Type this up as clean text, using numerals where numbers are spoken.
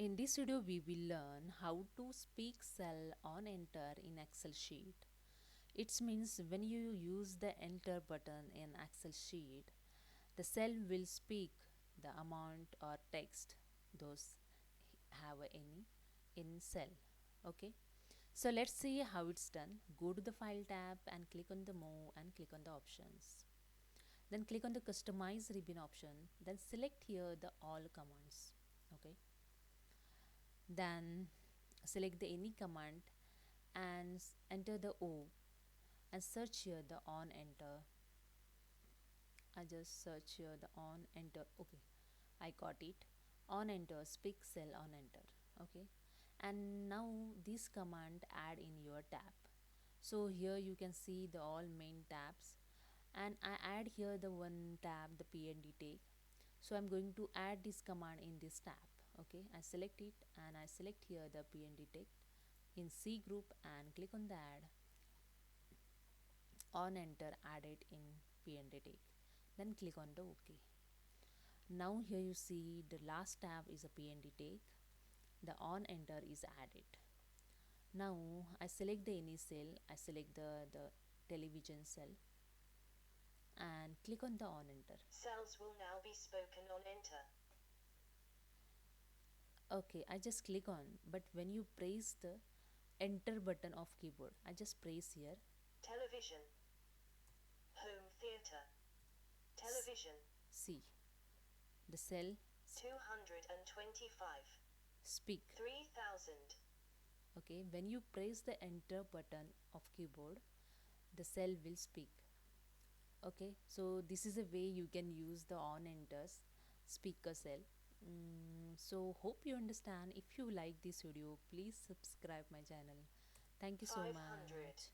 In this video, we will learn how to speak cell on enter in Excel sheet. It means when you use the enter button in Excel sheet, the cell will speak the amount or text those have any in cell. Okay. So let's see how it's done. Go to the file tab and click on the move and click on the options. Then click on the customize ribbon option. Then select here the all commands. Okay. Then select the any command and enter the O and search here the on enter. I just search here the on enter. Okay, I got it. On enter, speak cell on enter. Okay, and now this command add in your tab. So here you can see the all main tabs, and I add here the one tab, the PND take. So I'm going to add this command in this tab. Okay, I select it and I select here the PND take in C group and click on the add. On enter, add it in PND take. Then click on the OK. Now here you see the last tab is a PND take. The on enter is added. Now I select the any cell. I select the television cell and click on the on enter. Cells will now be spoken on enter. Okay, I just click on, but when you press the enter button of keyboard, I just press here. Television. Home theater. Television. See the cell 225. speak. 3000. Okay, when you press the enter button of keyboard, the cell will speak. Okay, so this is a way you can use the on enters speaker cell. So hope you understand. If you like this video, please subscribe my channel. Thank you so 500. much.